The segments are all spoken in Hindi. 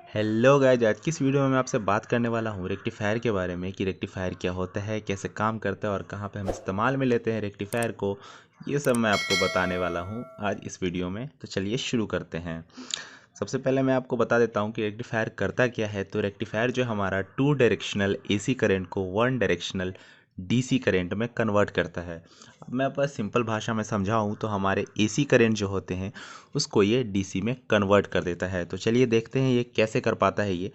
हेलो गाइज, आज की इस वीडियो में मैं आपसे बात करने वाला हूँ रेक्टिफायर के बारे में कि रेक्टिफायर क्या होता है, कैसे काम करता है और कहाँ पे हम इस्तेमाल में लेते हैं रेक्टिफायर को। ये सब मैं आपको बताने वाला हूँ आज इस वीडियो में। तो चलिए शुरू करते हैं। सबसे पहले मैं आपको बता देता हूँ कि रेक्टिफायर करता क्या है। तो रेक्टिफायर जो हमारा 2 डायरेक्शनल एसी करंट को 1 डायरेक्शनल डीसी करंट में कन्वर्ट करता है। अब मैं बस सिंपल भाषा में समझाऊँ तो हमारे एसी करंट जो होते हैं उसको ये डीसी में कन्वर्ट कर देता है। तो चलिए देखते हैं ये कैसे कर पाता है ये।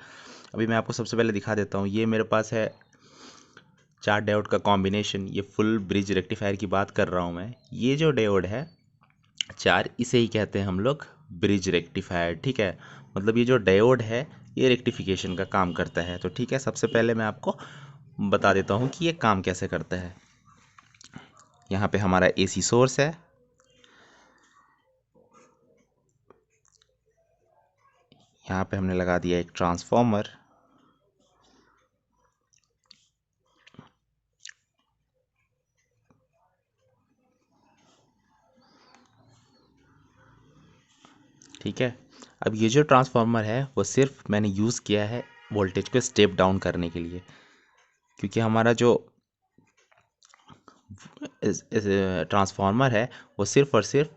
अभी मैं आपको सबसे पहले दिखा देता हूँ। ये मेरे पास है 4 डायोड का कॉम्बिनेशन। ये फुल ब्रिज रेक्टिफायर की बात कर रहा हूँ मैं। ये जो डायोड है 4, इसे ही कहते हैं हम लोग ब्रिज रेक्टिफायर। ठीक है, मतलब ये जो डायोड है ये रेक्टिफिकेशन का काम करता है। तो ठीक है, सबसे पहले मैं आपको बता देता हूँ कि ये काम कैसे करता है। यहाँ पे हमारा एसी सोर्स है, यहाँ पे हमने लगा दिया एक ट्रांसफॉर्मर। ठीक है, अब ये जो ट्रांसफार्मर है वो सिर्फ मैंने यूज़ किया है वोल्टेज को स्टेप डाउन करने के लिए, क्योंकि हमारा जो ट्रांसफार्मर है वो सिर्फ और सिर्फ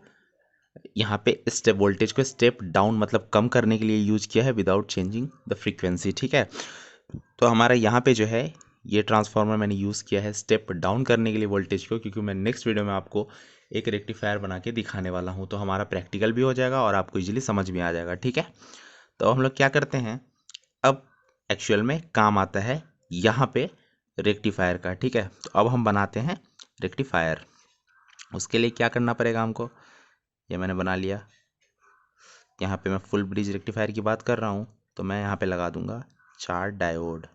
यहाँ पे स्टेप वोल्टेज को स्टेप डाउन मतलब कम करने के लिए यूज किया है विदाउट चेंजिंग द फ्रीक्वेंसी। ठीक है, तो हमारा यहाँ पे जो है ये ट्रांसफार्मर मैंने यूज़ किया है स्टेप डाउन करने के लिए वोल्टेज को, क्योंकि मैं नेक्स्ट वीडियो में आपको एक रेक्टिफायर बना के दिखाने वाला हूँ। तो हमारा प्रैक्टिकल भी हो जाएगा और आपको इजीली समझ में आ जाएगा। ठीक है, तो हम लोग क्या करते हैं, अब एक्चुअल में काम आता है यहाँ पे रेक्टिफायर का। ठीक है, तो अब हम बनाते हैं रेक्टिफायर। उसके लिए क्या करना पड़ेगा हमको, ये मैंने बना लिया। यहाँ पे मैं फुल ब्रिज रेक्टिफायर की बात कर रहा हूँ, तो मैं यहाँ पे लगा दूंगा 4 डायोड।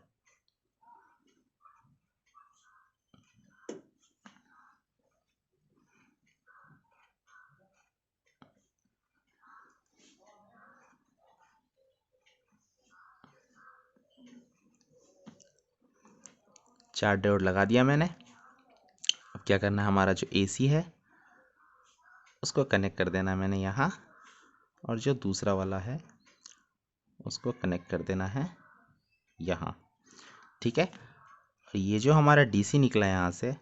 चार डायोड लगा दिया मैंने। अब क्या करना है, हमारा जो एसी है उसको कनेक्ट कर देना है मैंने यहाँ, और जो दूसरा वाला है उसको कनेक्ट कर देना है यहाँ। ठीक है, और ये जो हमारा डीसी निकला है यहाँ से,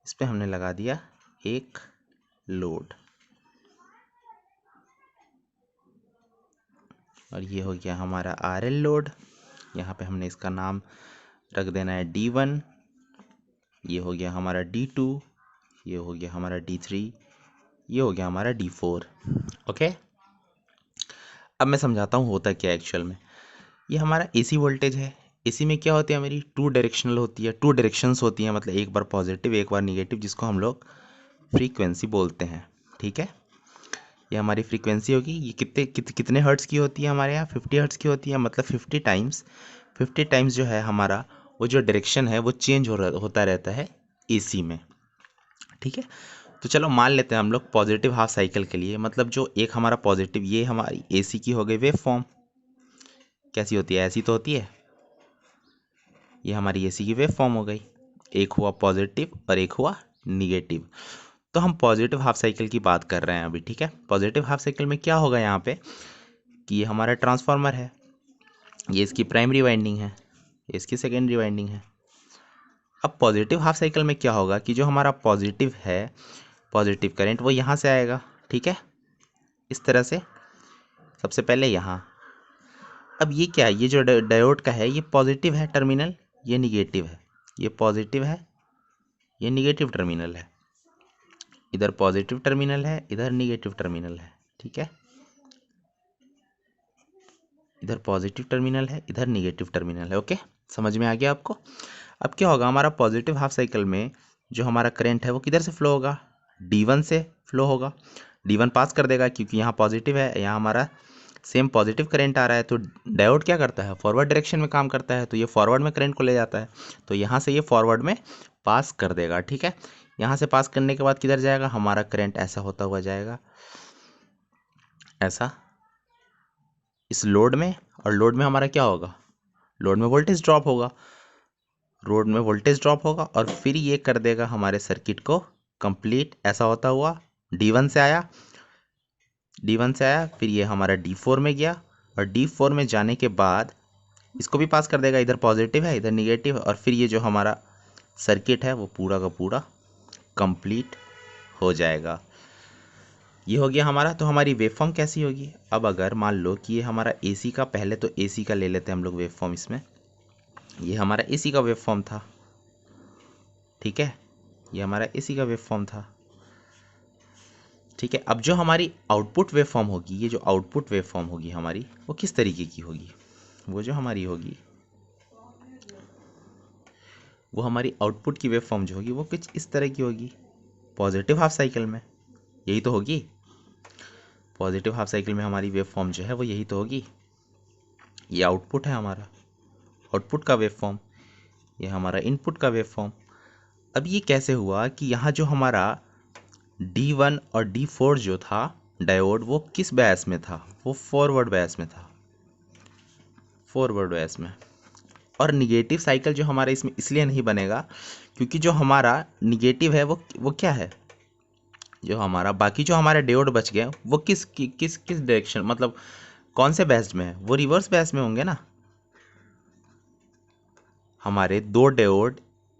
इस पर हमने लगा दिया एक लोड, और ये हो गया हमारा आरएल लोड। यहाँ पे हमने इसका नाम रख देना है D1। ये हो गया हमारा D2, ये हो गया हमारा D3, ये हो गया हमारा D4। ओके, अब मैं समझाता हूँ होता क्या है एक्चुअल में। ये हमारा एसी वोल्टेज है। एसी में क्या होती है, मेरी 2 डायरेक्शनल होती है, 2 डायरेक्शंस होती हैं, मतलब एक बार पॉजिटिव एक बार निगेटिव, जिसको हम लोग फ्रीक्वेंसी बोलते हैं। ठीक है, ये हमारी फ्रीक्वेंसी होगी। ये कितने हर्ट्ज़ की होती है, हमारे यहाँ 50 हर्ट्ज़ की होती है, मतलब 50 टाइम्स जो है हमारा वो जो डायरेक्शन है वो चेंज होता रहता है एसी में। ठीक है, तो चलो मान लेते हैं हम लोग पॉजिटिव हाफ साइकिल के लिए, मतलब जो एक हमारा पॉजिटिव, ये हमारी एसी की हो गई वेव फॉर्म। कैसी होती है, ऐसी तो होती है। ये हमारी एसी की वेव फॉर्म हो गई, एक हुआ पॉजिटिव और एक हुआ निगेटिव। तो हम पॉजिटिव हाफ साइकिल की बात कर रहे हैं अभी। ठीक है, पॉजिटिव हाफ साइकिल में क्या होगा यहाँ पे कि ये हमारा ट्रांसफार्मर है, ये इसकी प्राइमरी वाइंडिंग है, ये इसकी सेकेंडरी वाइंडिंग है। अब पॉजिटिव हाफ साइकिल में क्या होगा कि जो हमारा पॉजिटिव है, पॉजिटिव करंट वो यहाँ से आएगा। ठीक है, इस तरह से सबसे पहले यहाँ। अब ये क्या है, ये जो डायोड का है ये पॉजिटिव है टर्मिनल, ये निगेटिव है। ये पॉजिटिव है, ये निगेटिव टर्मिनल है। इधर पॉजिटिव टर्मिनल है, इधर निगेटिव टर्मिनल है। ठीक है, इधर पॉजिटिव टर्मिनल है, इधर निगेटिव टर्मिनल है। ओके, समझ में आ गया आपको। अब क्या होगा, हमारा पॉजिटिव हाफ साइकिल में जो हमारा करंट है वो किधर से फ्लो होगा, D1 से फ्लो होगा। D1 पास कर देगा, क्योंकि यहाँ पॉजिटिव है, यहाँ हमारा सेम पॉजिटिव करंट आ रहा है। तो डायोड क्या करता है, फॉरवर्ड डायरेक्शन में काम करता है, तो ये फॉरवर्ड में करंट को ले जाता है। तो यहाँ से ये फॉरवर्ड में पास कर देगा। ठीक है, यहाँ से पास करने के बाद किधर जाएगा, हमारा करंट ऐसा होता हुआ जाएगा, ऐसा इस लोड में। और लोड में हमारा क्या होगा, लोड में वोल्टेज ड्रॉप होगा, रोड में वोल्टेज ड्रॉप होगा, और फिर ये कर देगा हमारे सर्किट को कंप्लीट। ऐसा होता हुआ D1 से आया, D1 से आया, फिर ये हमारा D4 में गया, और D4 में जाने के बाद इसको भी पास कर देगा, इधर पॉजिटिव है इधर निगेटिव, और फिर ये जो हमारा सर्किट है वो पूरा का पूरा कंप्लीट हो जाएगा। ये हो गया हमारा। तो हमारी वेवफॉर्म कैसी होगी? अब अगर मान लो कि ये हमारा AC का, पहले तो AC का ले लेते हैं हम लोग वेवफॉर्म इसमें। ये हमारा AC का वेवफॉर्म था, ठीक है, ये हमारा AC का वेवफॉर्म था, ठीक है। अब जो हमारी आउटपुट वेवफॉर्म होगी, ये जो आउटपुट वेवफॉर्म होगी हमारी, वो किस तरीके की होगी? वो जो हमारी होगी, वो हमारी आउटपुट की वेवफॉर्म जो होगी वो कुछ इस तरह की होगी, पॉजिटिव हाफ साइकिल में, यही तो होगी। पॉजिटिव हाफ साइकिल में हमारी वेवफॉर्म जो है वो यही तो होगी। ये आउटपुट है हमारा, आउटपुट का वेवफॉर्म, ये हमारा इनपुट का वेवफॉर्म। अब ये कैसे हुआ कि यहाँ जो हमारा D1 और D4 जो था डायोड, वो किस बायस में था? वो फॉरवर्ड बायस में था, फॉरवर्ड बायस में। और निगेटिव साइकिल जो हमारा इसमें इसलिए नहीं बनेगा क्योंकि जो हमारा निगेटिव है वो क्या है, जो हमारा बाकी जो हमारे डायोड बच गए वो किस डायरेक्शन, मतलब कौन से बैच में है? वो रिवर्स बैच में होंगे ना। हमारे दो डायोड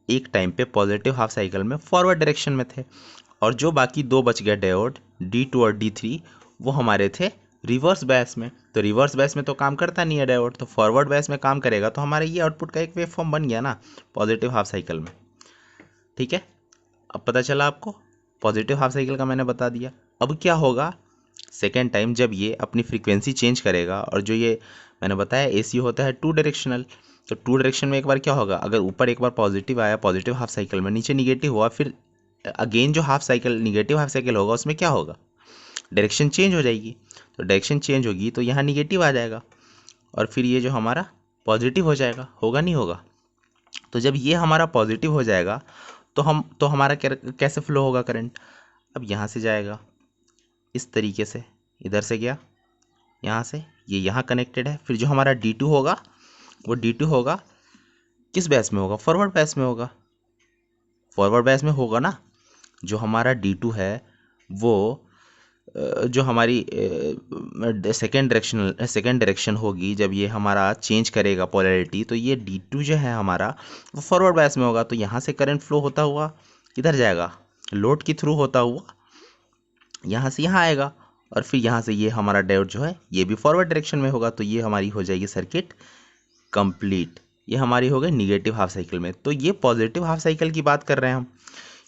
एक टाइम पे पॉजिटिव हाफ साइकिल में फॉरवर्ड डायरेक्शन में थे, और जो बाकी दो बच गए डायोड D2 और D3 वो हमारे थे रिवर्स बैच में। तो रिवर्स बैच में तो काम करता नहीं है डायोड, तो फॉरवर्ड बैच में काम करेगा। तो हमारा ये आउटपुट का एक वेव फॉर्म बन गया ना पॉजिटिव हाफ साइकिल में, ठीक है। अब पता चला आपको, पॉजिटिव हाफ साइकिल का मैंने बता दिया। अब क्या होगा सेकेंड टाइम जब ये अपनी फ्रीक्वेंसी चेंज करेगा, और जो ये मैंने बताया AC होता है टू डायरेक्शनल, तो टू डायरेक्शन में एक बार क्या होगा, अगर ऊपर एक बार पॉजिटिव आया पॉजिटिव हाफ साइकिल में, नीचे निगेटिव हुआ, फिर अगेन जो half cycle negative half cycle होगा उसमें क्या होगा, डायरेक्शन चेंज हो जाएगी। तो डायरेक्शन चेंज होगी तो यहाँ निगेटिव आ जाएगा, और फिर ये जो हमारा पॉजिटिव हो जाएगा, होगा नहीं होगा? तो जब ये हमारा पॉजिटिव हो जाएगा तो हमारा कैसे फ्लो होगा करंट? अब यहाँ से जाएगा इस तरीके से, इधर से गया यहाँ से, ये यहाँ कनेक्टेड है। फिर जो हमारा D2 होगा वो D2 होगा किस बैच में होगा? फॉरवर्ड बैच में होगा, फॉरवर्ड बैच में होगा ना। जो हमारा D2 है वो जो हमारी सेकेंड डायरेक्शन होगी, जब ये हमारा चेंज करेगा पोलैरिटी, तो ये D2 जो है हमारा वो फॉरवर्ड बैच में होगा। तो यहाँ से करंट फ्लो होता हुआ किधर जाएगा? लोड के थ्रू होता हुआ यहाँ से यहाँ आएगा, और फिर यहाँ से ये हमारा डायोड जो है ये भी फॉरवर्ड डायरेक्शन में होगा। तो ये हमारी हो जाएगी सर्किट कंप्लीट। ये हमारी हो गई निगेटिव हाफ साइकिल में। तो ये पॉजिटिव हाफ साइकिल की बात कर रहे हैं हम।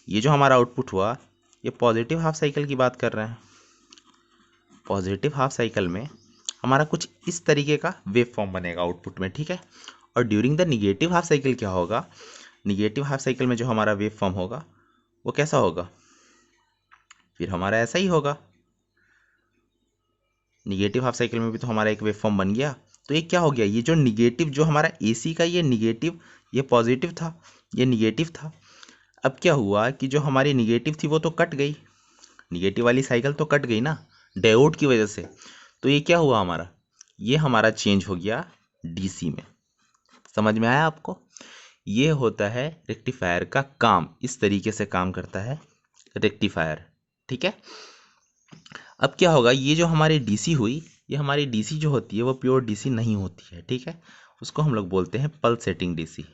ये जो हमारा आउटपुट हुआ ये पॉजिटिव हाफ साइकिल की बात कर रहे हैं। पॉजिटिव हाफ साइकिल में हमारा कुछ इस तरीके का वेव फॉर्म बनेगा आउटपुट में, ठीक है। और during the negative half cycle क्या होगा? निगेटिव हाफ साइकिल में जो हमारा वेव फॉर्म होगा वो कैसा होगा? फिर हमारा ऐसा ही होगा। निगेटिव हाफ साइकिल में भी तो हमारा एक वेव फॉर्म बन गया। तो ये क्या हो गया, ये जो निगेटिव जो हमारा AC का ये निगेटिव, ये पॉजिटिव था, ये निगेटिव था। अब क्या हुआ कि जो हमारी निगेटिव थी वो तो कट गई, निगेटिव वाली साइकिल तो कट गई ना डायोड की वजह से। तो ये क्या हुआ हमारा, ये हमारा चेंज हो गया DC में। समझ में आया आपको? ये होता है रेक्टिफायर का काम, इस तरीके से काम करता है रेक्टिफायर, ठीक है। अब क्या होगा, ये जो हमारी DC हुई, ये हमारी DC जो होती है वो प्योर DC नहीं होती है, ठीक है। उसको हम लोग बोलते हैं पल्सेटिंग DC।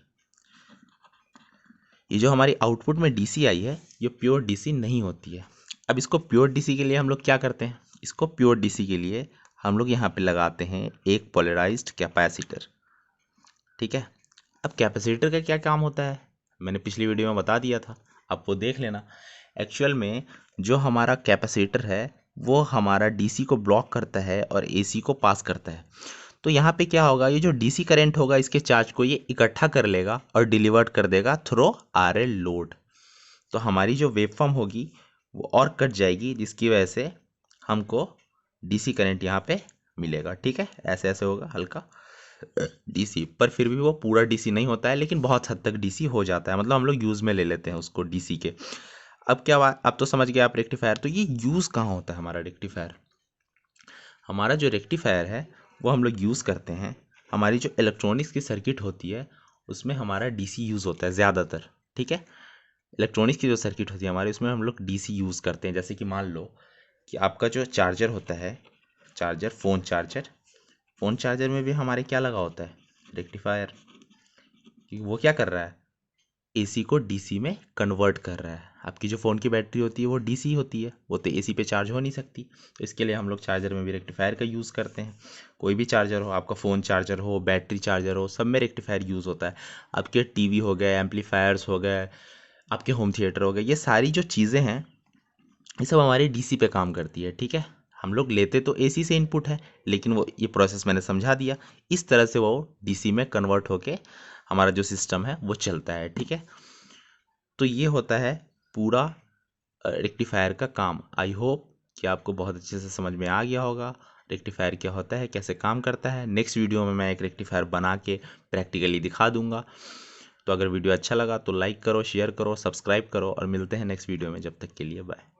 ये जो हमारी आउटपुट में DC आई है ये प्योर DC नहीं होती है। अब इसको प्योर DC के लिए हम लोग क्या करते हैं, इसको प्योर DC के लिए हम लोग यहाँ पे लगाते हैं एक पोलराइज्ड कैपेसिटर, ठीक है। अब कैपेसिटर का क्या काम होता है मैंने पिछली वीडियो में बता दिया था, आप वो देख लेना। एक्चुअल में जो हमारा कैपेसिटर है वो हमारा DC को ब्लॉक करता है और AC को पास करता है। तो यहाँ पे क्या होगा, ये जो DC करंट होगा इसके चार्ज को ये इकट्ठा कर लेगा और डिलीवर्ट कर देगा थ्रू RL लोड। तो हमारी जो वेवफॉर्म होगी वो और कट जाएगी, जिसकी वजह से हमको DC करंट यहाँ पे मिलेगा, ठीक है। ऐसे ऐसे होगा हल्का DC, पर फिर भी वो पूरा DC नहीं होता है, लेकिन बहुत हद तक DC हो जाता है, मतलब हम लोग यूज़ में ले लेते हैं उसको DC के। अब क्या बात, अब तो समझ गए आप रेक्टिफायर। तो ये यूज़ कहाँ होता है हमारा रेक्टिफायर? हमारा जो रेक्टिफायर है वो हम लोग यूज़ करते हैं, हमारी जो इलेक्ट्रॉनिक्स की सर्किट होती है उसमें हमारा DC यूज़ होता है ज़्यादातर, ठीक है। इलेक्ट्रॉनिक्स की जो सर्किट होती है हमारी उसमें हम लोग DC यूज़ करते हैं। जैसे कि मान लो कि आपका जो चार्जर होता है, charger, phone charger, phone charger में भी हमारे क्या लगा होता है, रेक्टिफायर। क्योंकि वो क्या कर रहा है, एसी को डीसी में कन्वर्ट कर रहा है। आपकी जो फ़ोन की बैटरी होती है वो डीसी होती है, वो तो एसी पे चार्ज हो नहीं सकती। तो इसके लिए हम लोग चार्जर में भी रेक्टिफायर का यूज़ करते हैं। कोई भी चार्जर हो, आपका फ़ोन चार्जर हो, बैटरी चार्जर हो, सब में रेक्टिफायर यूज़ होता है। आपके टीवी हो गए, एम्पलीफायर्स हो गए, आपके होम थिएटर हो गए, ये सारी जो चीज़ें हैं ये सब हमारी डीसी पे काम करती है, ठीक है। हम लोग लेते तो एसी से इनपुट है, लेकिन वो ये प्रोसेस मैंने समझा दिया, इस तरह से वो डीसी में कन्वर्ट होके हमारा जो सिस्टम है वो चलता है, ठीक है। तो ये होता है पूरा रेक्टिफायर का काम। आई होप कि आपको बहुत अच्छे से समझ में आ गया होगा रेक्टिफायर क्या होता है, कैसे काम करता है। नेक्स्ट वीडियो में मैं एक रेक्टिफायर बना के प्रैक्टिकली दिखा दूंगा। तो अगर वीडियो अच्छा लगा तो लाइक करो, शेयर करो, सब्सक्राइब करो और मिलते हैं नेक्स्ट वीडियो में। जब तक के लिए बाय।